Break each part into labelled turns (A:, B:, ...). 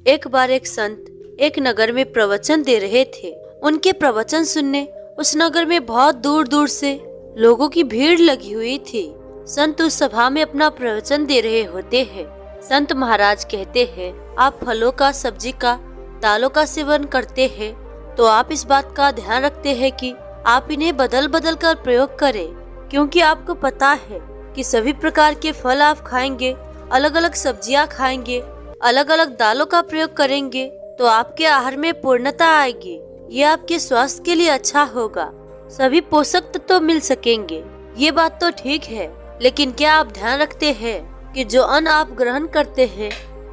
A: एक बार एक संत एक नगर में प्रवचन दे रहे थे। उनके प्रवचन सुनने उस नगर में बहुत दूर दूर से लोगों की भीड़ लगी हुई थी। संत उस सभा में अपना प्रवचन दे रहे होते हैं। संत महाराज कहते हैं, आप फलों का, सब्जी का, दालों का सेवन करते हैं तो आप इस बात का ध्यान रखते हैं कि आप इन्हें बदल बदल कर प्रयोग करें, क्योंकि आपको पता है कि सभी प्रकार के फल आप खाएंगे, अलग अलग सब्जियां खाएंगे, अलग अलग दालों का प्रयोग करेंगे तो आपके आहार में पूर्णता आएगी। ये आपके स्वास्थ्य के लिए अच्छा होगा, सभी पोषक तत्व तो मिल सकेंगे। ये बात तो ठीक है, लेकिन क्या आप ध्यान रखते हैं कि जो अन्न आप ग्रहण करते हैं,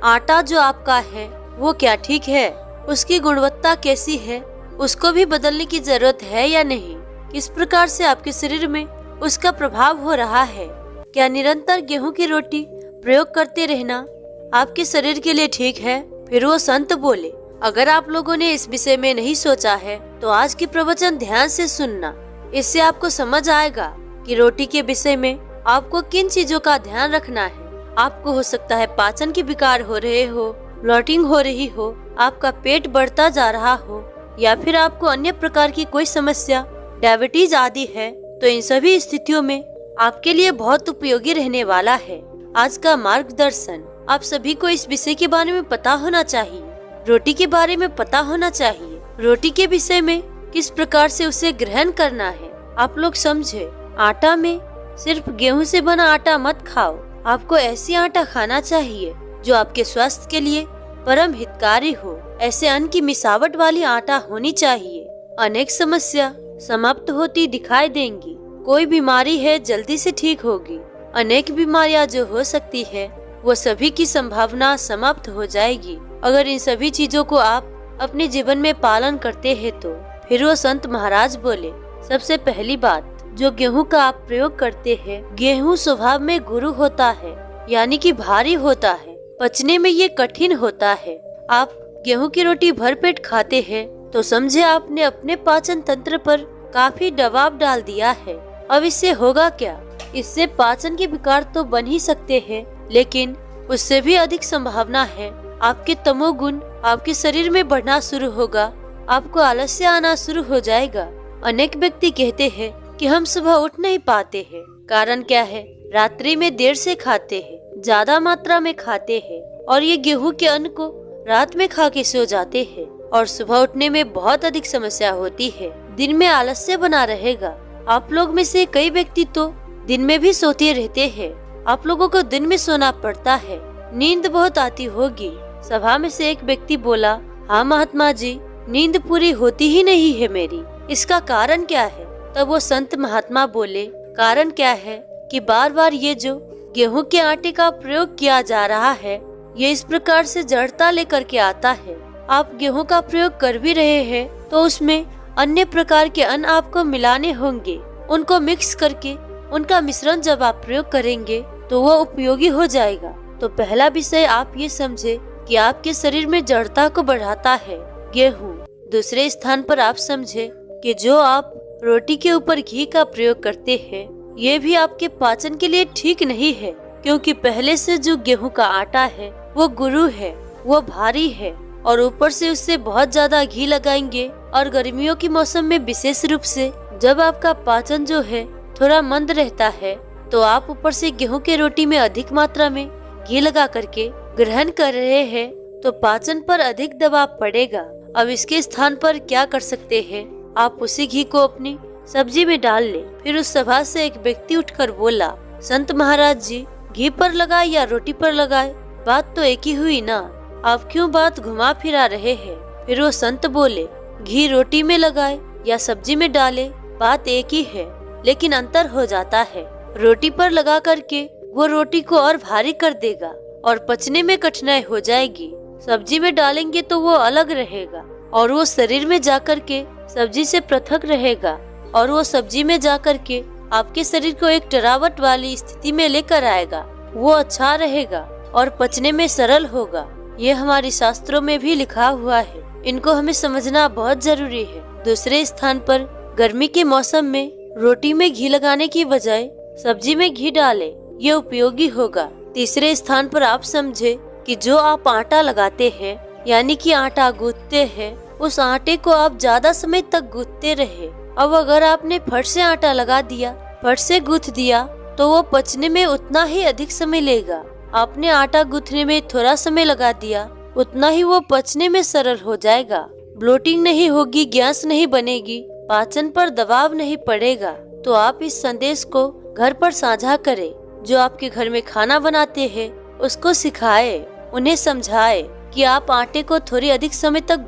A: आटा जो आपका है वो क्या ठीक है, उसकी गुणवत्ता कैसी है, उसको भी बदलने की जरूरत है या नहीं? किस प्रकार से आपके शरीर में उसका प्रभाव हो रहा है? क्या निरंतर गेहूं की रोटी प्रयोग करते रहना आपके शरीर के लिए ठीक है? फिर वो संत बोले, अगर आप लोगों ने इस विषय में नहीं सोचा है तो आज की प्रवचन ध्यान से सुनना। इससे आपको समझ आएगा कि रोटी के विषय में आपको किन चीजों का ध्यान रखना है। आपको हो सकता है पाचन की विकार हो रहे हो, ब्लॉटिंग हो रही हो, आपका पेट बढ़ता जा रहा हो, या फिर आपको अन्य प्रकार की कोई समस्या, डायबिटीज आदि है, तो इन सभी स्थितियों में आपके लिए बहुत उपयोगी रहने वाला है आज का मार्गदर्शन। आप सभी को इस विषय के बारे में पता होना चाहिए, रोटी के बारे में पता होना चाहिए, रोटी के विषय में किस प्रकार से उसे ग्रहण करना है। आप लोग समझे, आटा में सिर्फ गेहूं से बना आटा मत खाओ, आपको ऐसी आटा खाना चाहिए जो आपके स्वास्थ्य के लिए परम हितकारी हो। ऐसे अन्न की मिसावट वाली आटा होनी चाहिए। अनेक समस्या समाप्त होती दिखाई देंगी। कोई बीमारी है जल्दी से ठीक होगी। अनेक बीमारियां जो हो सकती है वो सभी की संभावना समाप्त हो जाएगी अगर इन सभी चीजों को आप अपने जीवन में पालन करते हैं तो। फिर वो संत महाराज बोले, सबसे पहली बात, जो गेहूं का आप प्रयोग करते हैं, गेहूं स्वभाव में गुरु होता है, यानी कि भारी होता है, पचने में ये कठिन होता है। आप गेहूं की रोटी भरपेट खाते हैं तो समझे आपने अपने पाचन तंत्र पर काफी दबाव डाल दिया है। अब इससे होगा क्या? इससे पाचन के विकार तो बन ही सकते हैं, लेकिन उससे भी अधिक संभावना है आपके तमोगुण आपके शरीर में बढ़ना शुरू होगा, आपको आलस्य आना शुरू हो जाएगा। अनेक व्यक्ति कहते हैं कि हम सुबह उठ नहीं पाते हैं। कारण क्या है? रात्रि में देर से खाते हैं, ज्यादा मात्रा में खाते हैं और ये गेहूं के अन्न को रात में खा के सो जाते हैं और सुबह उठने में बहुत अधिक समस्या होती है। दिन में आलस्य बना रहेगा। आप लोग में से कई व्यक्ति तो दिन में भी सोते रहते हैं। आप लोगों को दिन में सोना पड़ता है, नींद बहुत आती होगी। सभा में से एक व्यक्ति बोला, हाँ महात्मा जी, नींद पूरी होती ही नहीं है मेरी, इसका कारण क्या है? तब वो संत महात्मा बोले, कारण क्या है कि बार बार ये जो गेहूं के आटे का प्रयोग किया जा रहा है, ये इस प्रकार से जड़ता लेकर के आता है। आप गेहूं का प्रयोग कर भी रहे हैं तो उसमें अन्य प्रकार के अन्न आपको मिलाने होंगे। उनको मिक्स करके उनका मिश्रण जब आप प्रयोग करेंगे तो वो उपयोगी हो जाएगा। तो पहला विषय आप ये समझे कि आपके शरीर में जड़ता को बढ़ाता है गेहूं। दूसरे स्थान पर आप समझे कि जो आप रोटी के ऊपर घी का प्रयोग करते हैं, ये भी आपके पाचन के लिए ठीक नहीं है, क्योंकि पहले से जो गेहूं का आटा है वो गुरु है, वो भारी है और ऊपर से उससे बहुत ज्यादा घी लगाएंगे और गर्मियों के मौसम में विशेष रूप से जब आपका पाचन जो है थोड़ा मंद रहता है तो आप ऊपर से गेहूं के रोटी में अधिक मात्रा में घी लगा करके ग्रहण कर रहे हैं तो पाचन पर अधिक दबाव पड़ेगा। अब इसके स्थान पर क्या कर सकते हैं? आप उसी घी को अपनी सब्जी में डाल ले। फिर उस सभा से एक व्यक्ति उठकर बोला, संत महाराज जी, घी पर लगाए या रोटी पर लगाए, बात तो एक ही हुई ना, आप क्यों बात घुमा फिरा रहे हैं? फिर वो संत बोले, घी रोटी में लगाए या सब्जी में डाले, बात एक ही है, लेकिन अंतर हो जाता है। रोटी पर लगा करके वो रोटी को और भारी कर देगा और पचने में कठिनाई हो जाएगी। सब्जी में डालेंगे तो वो अलग रहेगा और वो शरीर में जाकर के सब्जी से पृथक रहेगा और वो सब्जी में जाकर के आपके शरीर को एक टरावट वाली स्थिति में लेकर आएगा। वो अच्छा रहेगा और पचने में सरल होगा। ये हमारे शास्त्रों में भी लिखा हुआ है, इनको हमें समझना बहुत जरूरी है। दूसरे स्थान पर गर्मी के मौसम में रोटी में घी लगाने की बजाय सब्जी में घी डालें, ये उपयोगी होगा। तीसरे स्थान पर आप समझे कि जो आप आटा लगाते हैं यानी कि आटा गूंथते हैं, उस आटे को आप ज्यादा समय तक गूंथते रहे। अब अगर आपने फट से आटा लगा दिया, फट से गूंथ दिया, तो वो पचने में उतना ही अधिक समय लेगा। आपने आटा गूंथने में थोड़ा समय लगा दिया, उतना ही वो पचने में सरल हो जाएगा। ब्लोटिंग नहीं होगी, गैस नहीं बनेगी, पाचन पर दबाव नहीं पड़ेगा। तो आप इस संदेश को घर पर साझा करें। जो आपके घर में खाना बनाते हैं उसको सिखाए, उन्हें समझाए कि आप आटे को थोड़ी अधिक समय तक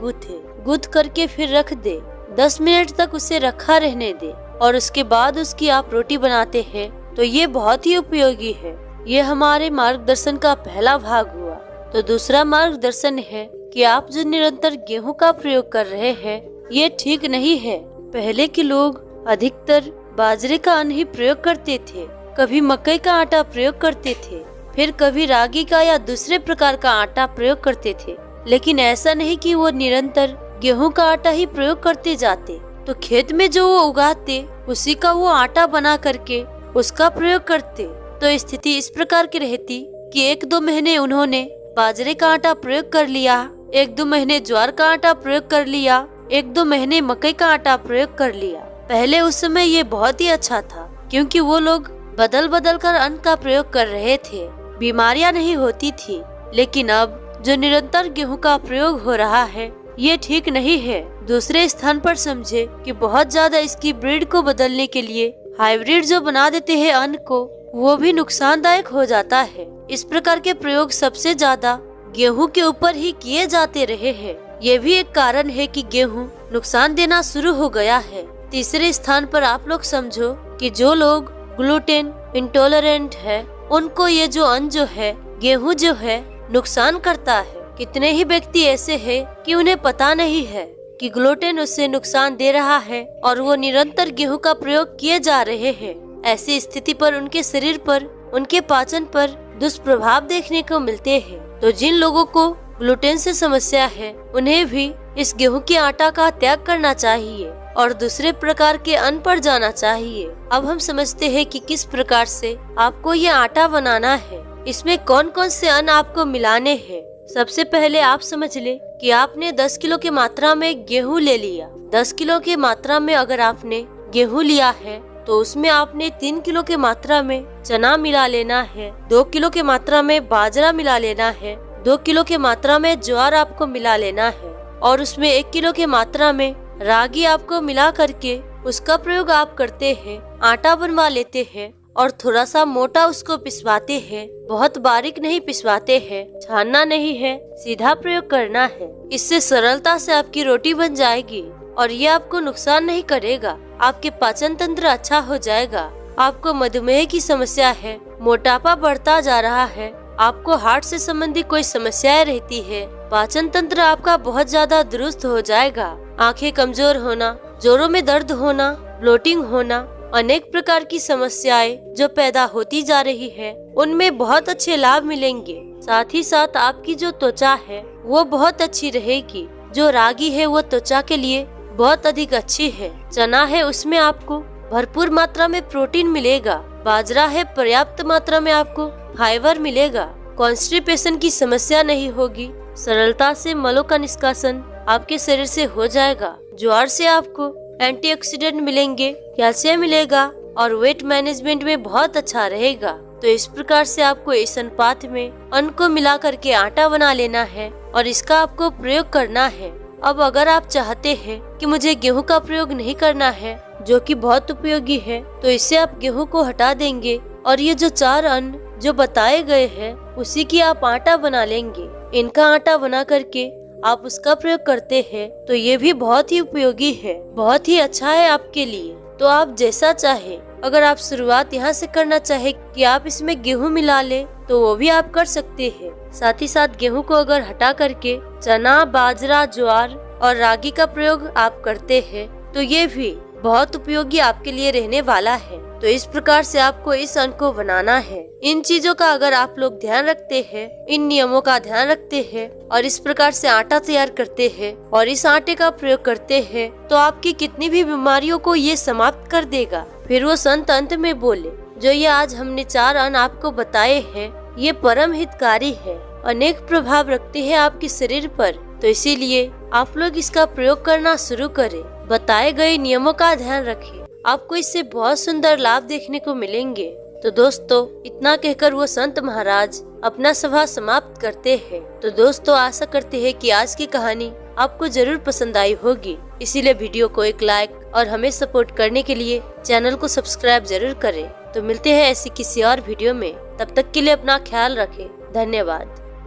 A: गूंथ करके फिर रख दे, 10 मिनट तक उसे रखा रहने दे और उसके बाद उसकी आप रोटी बनाते हैं। तो ये बहुत ही उपयोगी है। ये हमारे मार्गदर्शन का पहला भाग हुआ। तो दूसरा मार्गदर्शन है कि आप जो निरंतर गेहूं का प्रयोग कर रहे हैं, ये ठीक नहीं है। पहले के लोग अधिकतर बाजरे का अन्न ही प्रयोग करते थे, कभी मकई का आटा प्रयोग करते थे, फिर कभी रागी का या दूसरे प्रकार का आटा प्रयोग करते थे। लेकिन ऐसा नहीं कि वो निरंतर गेहूं का आटा ही प्रयोग करते जाते। तो खेत में जो वो उगाते उसी का वो आटा बना करके उसका प्रयोग करते। तो स्थिति इस प्रकार की रहती कि 1-2 महीने उन्होंने बाजरे का आटा प्रयोग कर लिया, 1-2 महीने ज्वार का आटा प्रयोग कर लिया, 1-2 महीने मकई का आटा प्रयोग कर लिया। पहले उस समय ये बहुत ही अच्छा था, क्योंकि वो लोग बदल बदल कर अन्न का प्रयोग कर रहे थे, बीमारियां नहीं होती थी। लेकिन अब जो निरंतर गेहूं का प्रयोग हो रहा है, ये ठीक नहीं है। दूसरे स्थान पर समझे कि बहुत ज्यादा इसकी ब्रीड को बदलने के लिए हाइब्रिड जो बना देते हैं अन्न को, वो भी नुकसानदायक हो जाता है। इस प्रकार के प्रयोग सबसे ज्यादा गेहूं के ऊपर ही किए जाते रहे हैं। ये भी एक कारण है कि गेहूं नुकसान देना शुरू हो गया है। तीसरे स्थान पर आप लोग समझो कि जो लोग ग्लूटेन इंटॉलरेंट है, उनको ये जो अन्न जो है, गेहूं जो है, नुकसान करता है। कितने ही व्यक्ति ऐसे हैं कि उन्हें पता नहीं है कि ग्लूटेन उससे नुकसान दे रहा है और वो निरंतर गेहूं का प्रयोग किए जा रहे हैं। ऐसी स्थिति पर उनके शरीर पर, उनके पाचन पर दुष्प्रभाव देखने को मिलते हैं। तो जिन लोगों को ग्लूटेन से समस्या है, उन्हें भी इस गेहूं के आटा का त्याग करना चाहिए और दूसरे प्रकार के अन्न पर जाना चाहिए। अब हम समझते हैं कि किस प्रकार से आपको ये आटा बनाना है, इसमें कौन कौन से अन्न आपको मिलाने हैं। सबसे पहले आप समझ ले कि आपने 10 किलो की मात्रा में गेहूं ले लिया। 10 किलो की मात्रा में अगर आपने गेहूं लिया है, तो उसमें आपने 3 किलो की मात्रा में चना मिला लेना है, 2 किलो की मात्रा में बाजरा मिला लेना है, 2 किलो की मात्रा में ज्वार आपको मिला लेना है और उसमें 1 किलो की मात्रा में रागी आपको मिला करके उसका प्रयोग आप करते हैं। आटा बनवा लेते हैं और थोड़ा सा मोटा उसको पिसवाते हैं, बहुत बारीक नहीं पिसवाते हैं, छानना नहीं है, सीधा प्रयोग करना है। इससे सरलता से आपकी रोटी बन जाएगी और ये आपको नुकसान नहीं करेगा। आपके पाचन तंत्र अच्छा हो जाएगा। आपको मधुमेह की समस्या है, मोटापा बढ़ता जा रहा है, आपको हार्ट से संबंधित कोई समस्याएं रहती है, पाचन तंत्र आपका बहुत ज्यादा दुरुस्त हो जाएगा। आंखें कमजोर होना, जोड़ों में दर्द होना, ब्लोटिंग होना, अनेक प्रकार की समस्याएं जो पैदा होती जा रही है, उनमें बहुत अच्छे लाभ मिलेंगे। साथ ही साथ आपकी जो त्वचा है वो बहुत अच्छी रहेगी। जो रागी है वो त्वचा के लिए बहुत अधिक अच्छी है। चना है, उसमें आपको भरपूर मात्रा में प्रोटीन मिलेगा। बाजरा है, पर्याप्त मात्रा में आपको फाइबर मिलेगा। कॉन्स्टिपेशन की समस्या नहीं होगी, सरलता से मलों का निष्कासन आपके शरीर से हो जाएगा। ज्वार से आपको एंटीऑक्सीडेंट मिलेंगे, कैल्शियम मिलेगा और वेट मैनेजमेंट में बहुत अच्छा रहेगा। तो इस प्रकार से आपको इस अनुपात में अन्न को मिला करके आटा बना लेना है और इसका आपको प्रयोग करना है। अब अगर आप चाहते हैं कि मुझे गेहूं का प्रयोग नहीं करना है, जो कि बहुत उपयोगी है, तो इससे आप गेहूं को हटा देंगे और ये जो 4 अन्न जो बताए गए हैं उसी की आप आटा बना लेंगे। इनका आटा बना करके आप उसका प्रयोग करते हैं तो ये भी बहुत ही उपयोगी है, बहुत ही अच्छा है आपके लिए। तो आप जैसा चाहे, अगर आप शुरुआत यहाँ से करना चाहे कि आप इसमें गेहूं मिला ले तो वो भी आप कर सकते हैं। साथ ही साथ गेहूं को अगर हटा करके चना, बाजरा, ज्वार और रागी का प्रयोग आप करते हैं तो ये भी बहुत उपयोगी आपके लिए रहने वाला है। तो इस प्रकार से आपको इस अन्न को बनाना है। इन चीजों का अगर आप लोग ध्यान रखते हैं, इन नियमों का ध्यान रखते हैं और इस प्रकार से आटा तैयार करते हैं और इस आटे का प्रयोग करते हैं तो आपकी कितनी भी बीमारियों को ये समाप्त कर देगा। फिर वो संत अंत में बोले, जो ये आज हमने 4 अन्न आपको बताए हैं, ये परम हितकारी है, अनेक प्रभाव रखते हैं आपके शरीर पर। तो इसीलिए आप लोग इसका प्रयोग करना शुरू करें। बताए गए नियमों का ध्यान रखें, आपको इससे बहुत सुंदर लाभ देखने को मिलेंगे। तो दोस्तों, इतना कहकर वो संत महाराज अपना सभा समाप्त करते हैं। तो दोस्तों, आशा करते हैं कि आज की कहानी आपको जरूर पसंद आई होगी। इसीलिए वीडियो को एक लाइक और हमें सपोर्ट करने के लिए चैनल को सब्सक्राइब जरूर करें। तो मिलते हैं ऐसी किसी और वीडियो में, तब तक के लिए अपना ख्याल रखें। धन्यवाद।